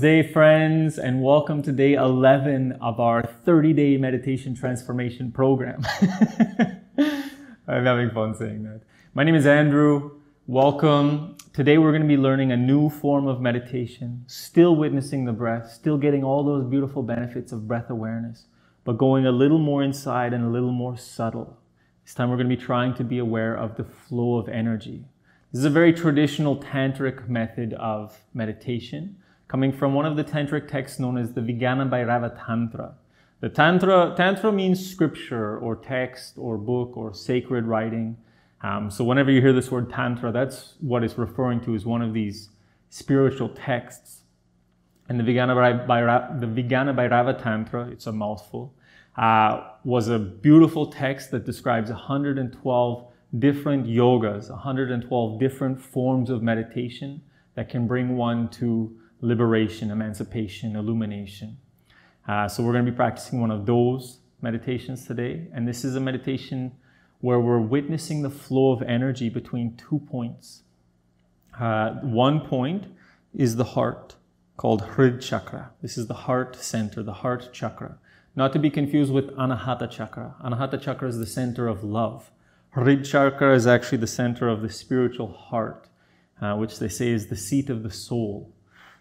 Namaste, friends, and welcome to day 11 of our 30-day meditation transformation program. I'm having fun saying that. My name is Andrew. Welcome. Today we're going to be learning a new form of meditation, still witnessing the breath, still getting all those beautiful benefits of breath awareness, but going a little more inside and a little more subtle. This time we're going to be trying to be aware of the flow of energy. This is a very traditional Tantric method of meditation, coming from one of the Tantric texts known as the Vijnana Bhairava Tantra. The Tantra means scripture or text or book or sacred writing. So whenever you hear this word Tantra, that's what it's referring to, is one of these spiritual texts. And the Vijnana Bhairava Tantra, it's a mouthful, was a beautiful text that describes 112 different yogas, 112 different forms of meditation that can bring one to liberation, emancipation, illumination. So we're going to be practicing one of those meditations today. And this is a meditation where we're witnessing the flow of energy between 2 points. One point is the heart, called Hrid Chakra. This is the heart center, the heart chakra. Not to be confused with Anahata Chakra. Anahata Chakra is the center of love. Hrid Chakra is actually the center of the spiritual heart, which they say is the seat of the soul.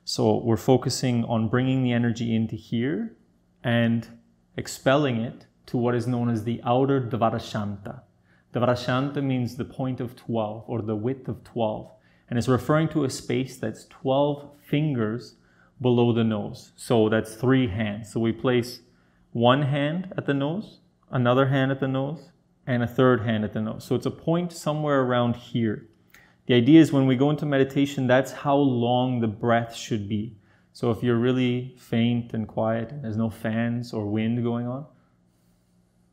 So we're focusing on bringing the energy into here and expelling it to what is known as the outer Dvarashanta. Dvarashanta means the point of 12 or the width of 12. And it's referring to a space that's 12 fingers below the nose. So that's 3 hands. So we place one hand at the nose, another hand at the nose, and a third hand at the nose. So it's a point somewhere around here. The idea is when we go into meditation, that's how long the breath should be. So if you're really faint and quiet and there's no fans or wind going on,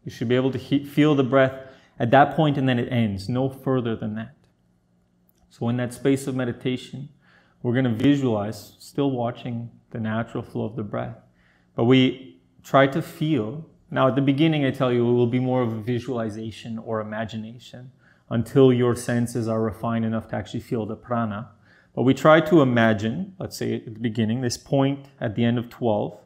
you should be able to feel the breath at that point, and then it ends, no further than that. So in that space of meditation, we're going to visualize, still watching the natural flow of the breath, but we try to feel. Now at the beginning, I tell you, it will be more of a visualization or imagination until your senses are refined enough to actually feel the prana. But we try to imagine, let's say at the beginning, this point at the end of 12,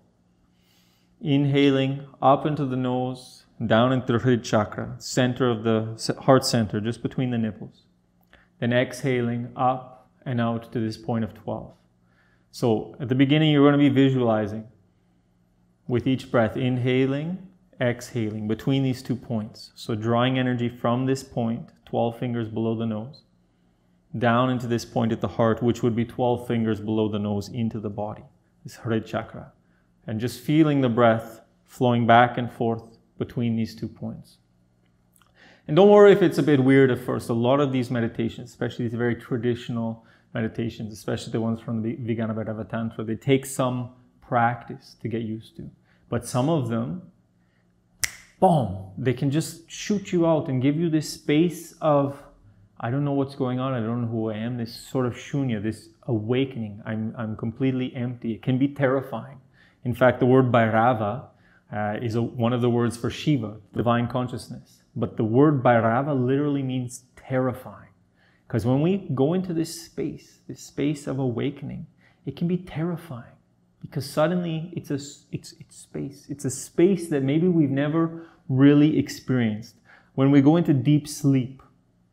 inhaling up into the nose, down into the Hrid Chakra, center of the heart center, just between the nipples. Then exhaling up and out to this point of 12. So at the beginning, you're going to be visualizing with each breath, inhaling, exhaling between these 2 points. So drawing energy from this point, 12 fingers below the nose, down into this point at the heart, which would be 12 fingers below the nose into the body, this Hrid Chakra. And just feeling the breath flowing back and forth between these 2 points. And don't worry if it's a bit weird at first. A lot of these meditations, especially these very traditional meditations, especially the ones from the Vijnana Bhairava Tantra, they take some practice to get used to. But some of them, boom, they can just shoot you out and give you this space of, I don't know what's going on, I don't know who I am, this sort of shunya, this awakening. I'm completely empty. It can be terrifying. In fact, the word Bhairava is one of the words for Shiva, divine consciousness. But the word Bhairava literally means terrifying. Because when we go into this space of awakening, it can be terrifying. Because suddenly it's space. It's a space that maybe we've never really experienced. When we go into deep sleep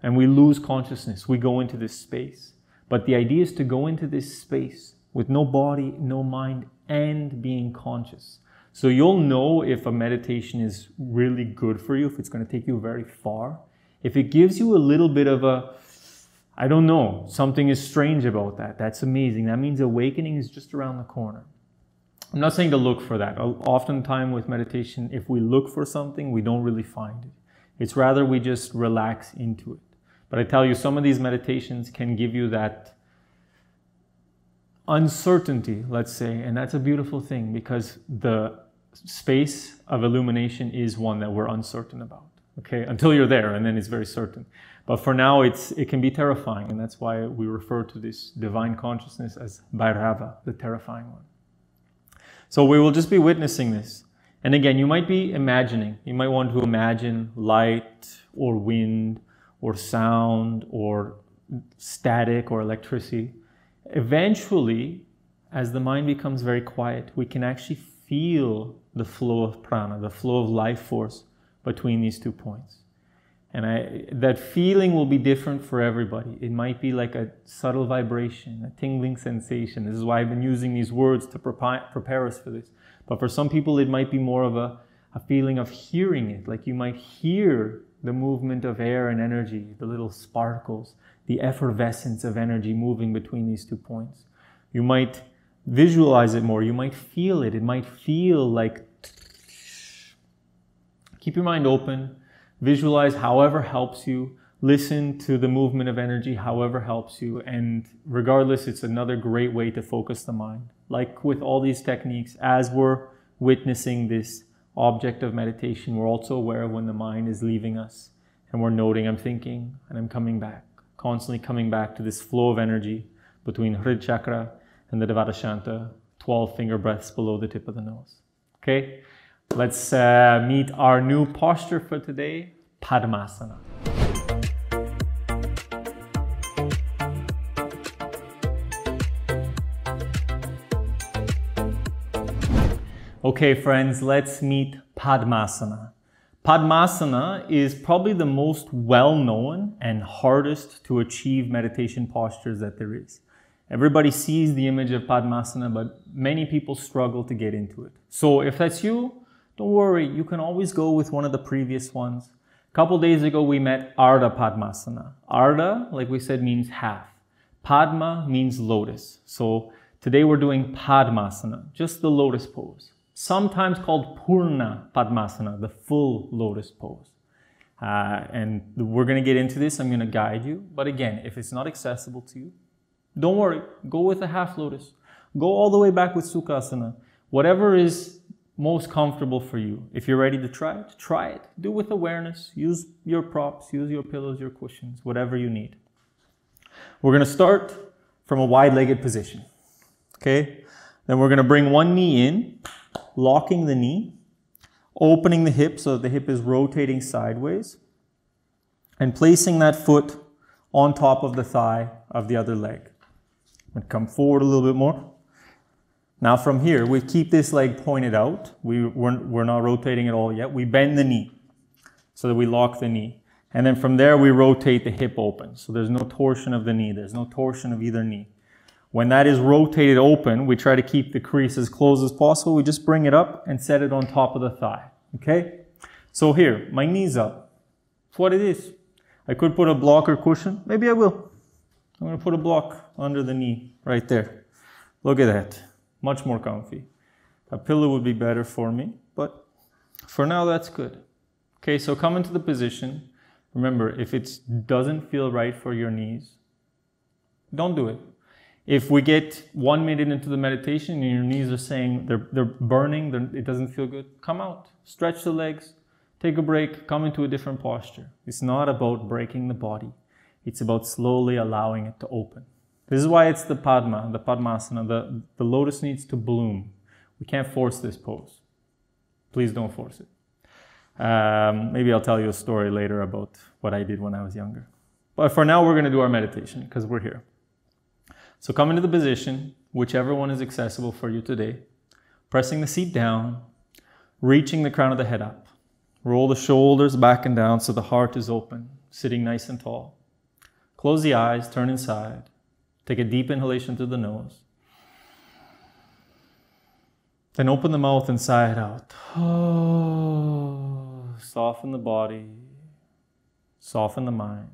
and we lose consciousness, we go into this space. But the idea is to go into this space with no body, no mind, and being conscious. So you'll know if a meditation is really good for you, if it's going to take you very far. If it gives you a little bit of a, I don't know, something is strange about that, that's amazing. That means awakening is just around the corner. I'm not saying to look for that. Oftentimes with meditation, if we look for something, we don't really find it. It's rather we just relax into it. But I tell you, some of these meditations can give you that uncertainty, let's say, and that's a beautiful thing because the space of illumination is one that we're uncertain about, okay? Until you're there, and then it's very certain. But for now, it can be terrifying, and that's why we refer to this divine consciousness as Bhairava, the terrifying one. So we will just be witnessing this. And again, you might be imagining. You might want to imagine light or wind or sound or static or electricity. Eventually, as the mind becomes very quiet, we can actually feel the flow of prana, the flow of life force between these 2 points. And that feeling will be different for everybody. It might be like a subtle vibration, a tingling sensation. This is why I've been using these words to prepare us for this. But for some people, it might be more of a feeling of hearing it. Like you might hear the movement of air and energy, the little sparkles, the effervescence of energy moving between these 2 points. You might visualize it more. You might feel it. It might feel like... Keep your mind open. Visualize however helps you. Listen to the movement of energy however helps you. And regardless, it's another great way to focus the mind. Like with all these techniques, as we're witnessing this object of meditation, we're also aware of when the mind is leaving us. And we're noting, I'm thinking and I'm coming back. Constantly coming back to this flow of energy between Hrid Chakra and the Devadashanta, 12 finger breaths below the tip of the nose. Okay? Let's meet our new posture for today, Padmasana. Okay, friends, let's meet Padmasana. Padmasana is probably the most well-known and hardest to achieve meditation postures that there is. Everybody sees the image of Padmasana, but many people struggle to get into it. So if that's you, don't worry, you can always go with one of the previous ones. A couple days ago, we met Ardha Padmasana. Ardha, like we said, means half. Padma means lotus. So today we're doing Padmasana, just the lotus pose. Sometimes called Purna Padmasana, the full lotus pose. And we're going to get into this. I'm going to guide you. But again, if it's not accessible to you, don't worry. Go with a half lotus. Go all the way back with Sukhasana. Whatever is most comfortable for you. If you're ready to try it, try it. Do with awareness. Use your props, use your pillows, your cushions, whatever you need. We're going to start from a wide-legged position. Okay? Then we're going to bring one knee in, locking the knee, opening the hip so that the hip is rotating sideways, and placing that foot on top of the thigh of the other leg. I'm going to come forward a little bit more. Now from here, we keep this leg pointed out. We're not rotating at all yet. We bend the knee so that we lock the knee. And then from there, we rotate the hip open. So there's no torsion of the knee. There's no torsion of either knee. When that is rotated open, we try to keep the crease as close as possible. We just bring it up and set it on top of the thigh. Okay? So here, my knee's up. That's what it is. I could put a block or cushion. Maybe I will. I'm going to put a block under the knee right there. Look at that. Much more comfy. A pillow would be better for me, but for now that's good. Okay, so come into the position. Remember, if it doesn't feel right for your knees, don't do it. If we get 1 minute into the meditation and your knees are saying they're burning, it doesn't feel good, come out. Stretch the legs, take a break, come into a different posture. It's not about breaking the body. It's about slowly allowing it to open. This is why it's the Padma, the Padmasana. The lotus needs to bloom. We can't force this pose. Please don't force it. Maybe I'll tell you a story later about what I did when I was younger. But for now, we're going to do our meditation because we're here. So come into the position, whichever one is accessible for you today. Pressing the seat down, reaching the crown of the head up. Roll the shoulders back and down so the heart is open, sitting nice and tall. Close the eyes, turn inside. Take a deep inhalation through the nose. Then open the mouth and sigh it out. Oh, soften the body. Soften the mind.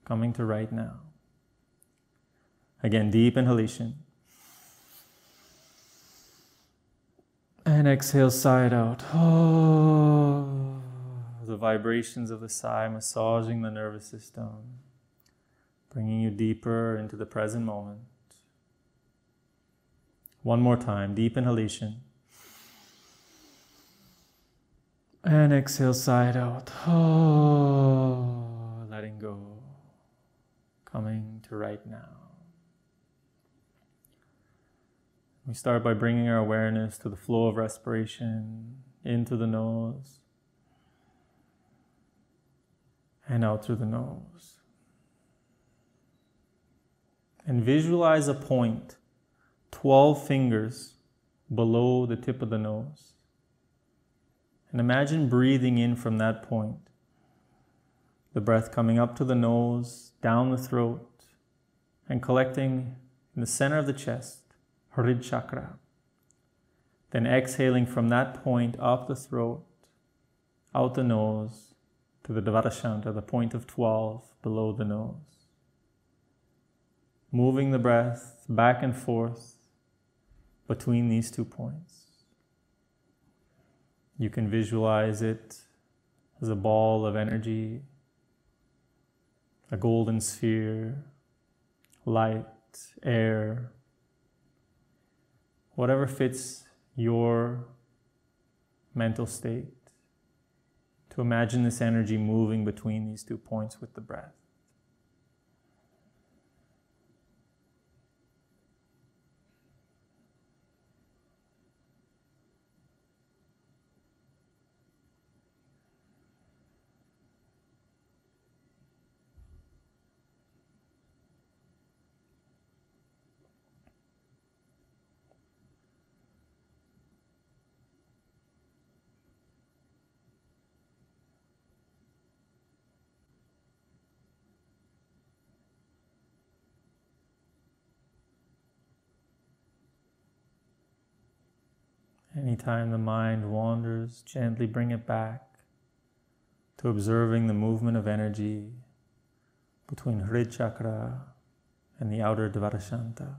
Coming to right now. Again, deep inhalation. And exhale, sigh it out. Oh, the vibrations of the sigh massaging the nervous system. Bringing you deeper into the present moment. One more time, deep inhalation. And exhale, sigh it out. Oh, letting go. Coming to right now. We start by bringing our awareness to the flow of respiration into the nose and out through the nose. And visualize a point 12 fingers below the tip of the nose. And imagine breathing in from that point. The breath coming up to the nose, down the throat, and collecting in the center of the chest, Hrid chakra. Then exhaling from that point up the throat, out the nose, to the Dvarashanta, the point of 12 below the nose. Moving the breath back and forth between these 2 points. You can visualize it as a ball of energy, a golden sphere, light, air, whatever fits your mental state, to imagine this energy moving between these 2 points with the breath. Anytime the mind wanders, gently bring it back to observing the movement of energy between Hrid chakra and the outer Dvarashanta.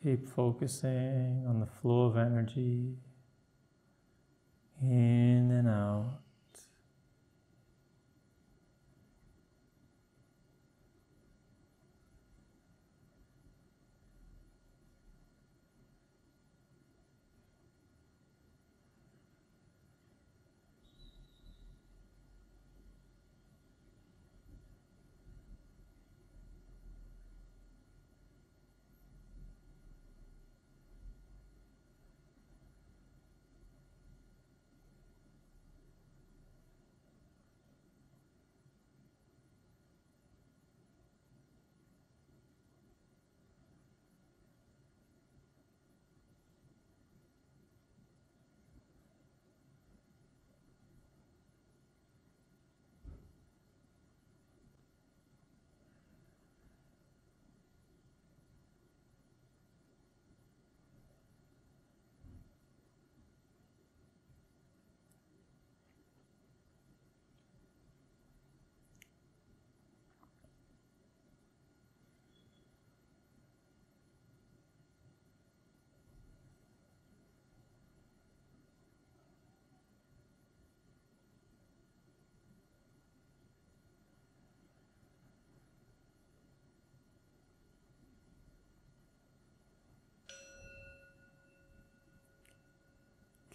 Keep focusing on the flow of energy in and out.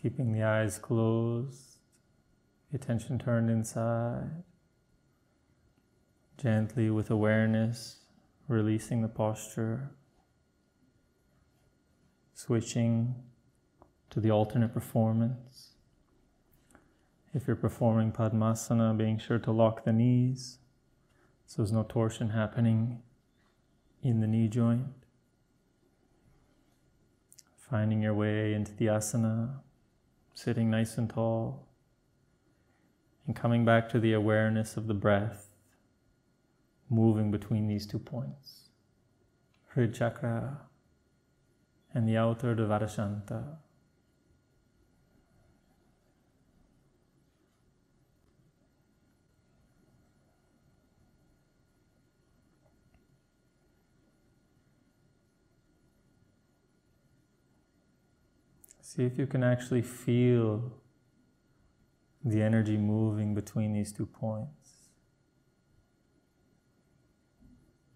Keeping the eyes closed, the attention turned inside. Gently, with awareness, releasing the posture. switching to the alternate performance. If you're performing Padmasana, being sure to lock the knees so there's no torsion happening in the knee joint. Finding your way into the asana, sitting nice and tall, and coming back to the awareness of the breath, moving between these 2 points, Hrid Chakra and the outer Dvarashanta. See if you can actually feel the energy moving between these 2 points.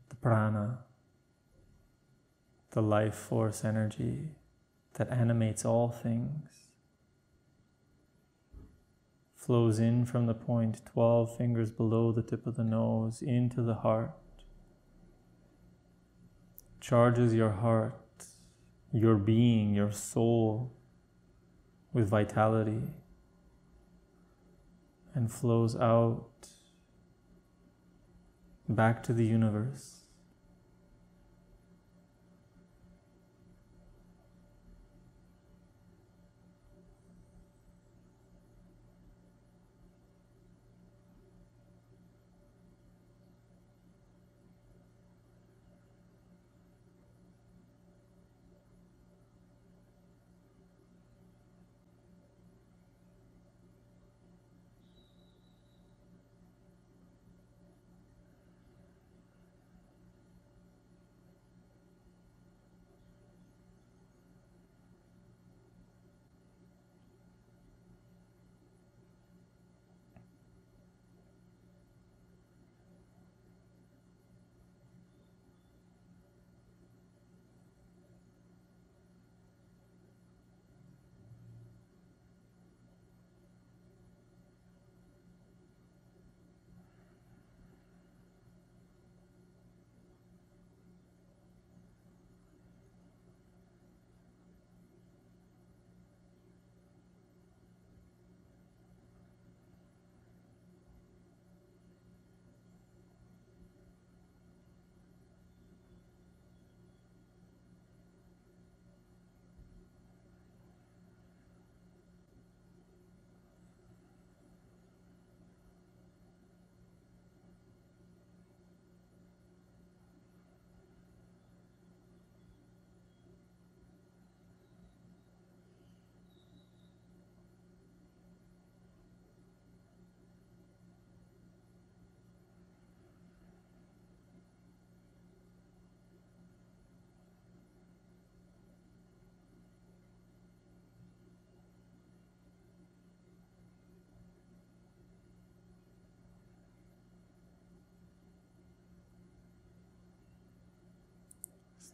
The prana, the life force energy that animates all things, flows in from the point 12 fingers below the tip of the nose into the heart, charges your heart, your being, your soul with vitality, and flows out back to the universe.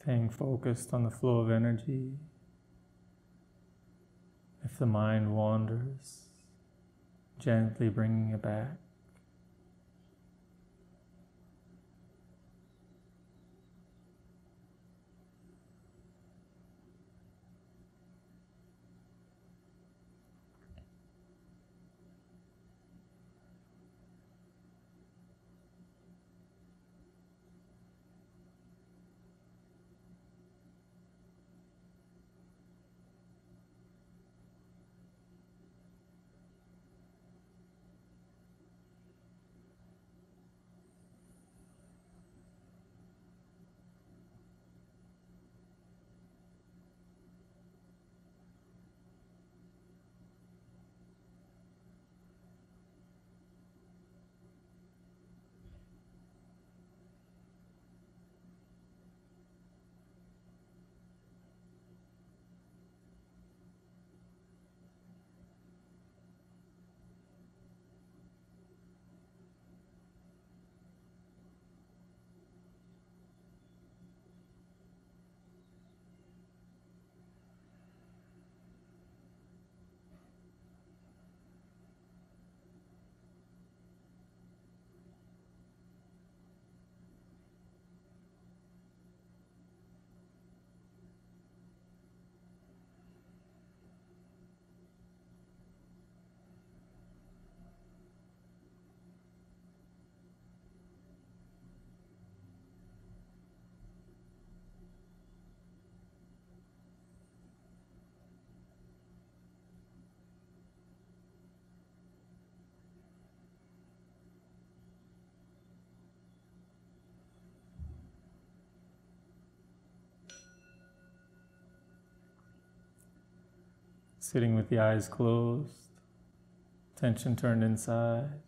Staying focused on the flow of energy. If the mind wanders, gently bringing it back. Sitting with the eyes closed, attention turned inside.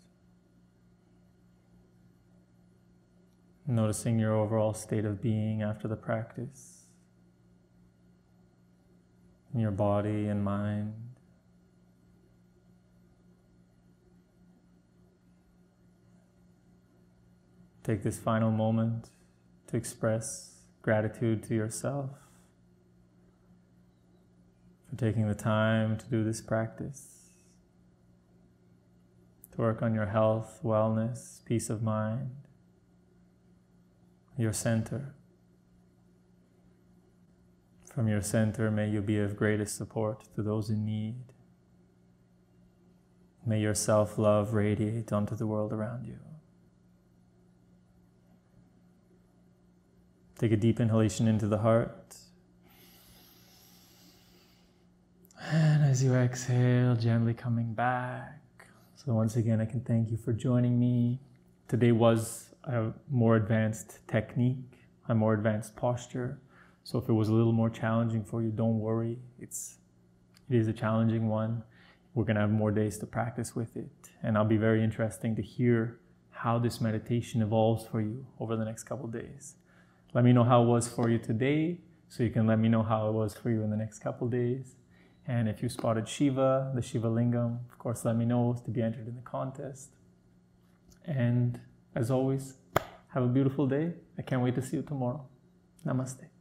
Noticing your overall state of being after the practice, in your body and mind. Take this final moment to express gratitude to yourself for taking the time to do this practice, to work on your health, wellness, peace of mind, your center. From your center, may you be of greatest support to those in need. May your self-love radiate onto the world around you. Take a deep inhalation into the heart. And as you exhale, gently coming back. So once again, I can thank you for joining me. Today was a more advanced technique, a more advanced posture. So if it was a little more challenging for you, don't worry. It is a challenging one. We're going to have more days to practice with it. And I'll be very interesting to hear how this meditation evolves for you over the next couple of days. Let me know how it was for you today, so you can let me know how it was for you in the next couple of days. And if you spotted Shiva, the Shiva Lingam, of course, let me know to be entered in the contest. And as always, have a beautiful day. I can't wait to see you tomorrow. Namaste.